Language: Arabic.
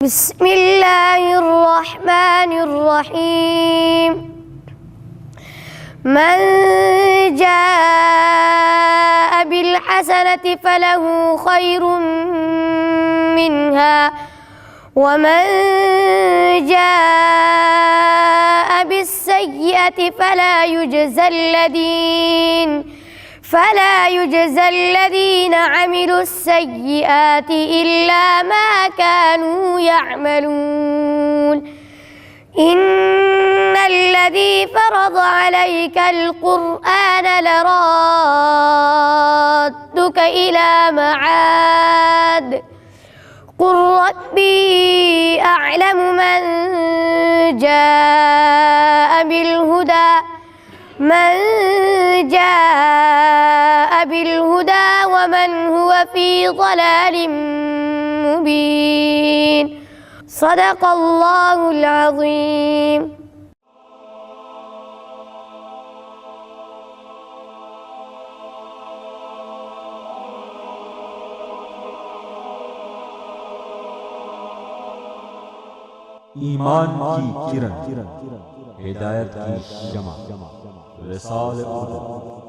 بسم الله الرحمن الرحيم. من جاء بالحسنة فله خير منها ومن جاء بالسيئة فلا يجزى الذين عملوا السيئات إلا ما كانوا يعملون. إن الذي فرض عليك القرآن لرادك إلى معاد قل ربي أعلم من جاء بالهدى ومن هو في ضلال مبين. صدق الله العظيم. ईमान की किरण, हिदायत की शमा, रिसाल उर्दू।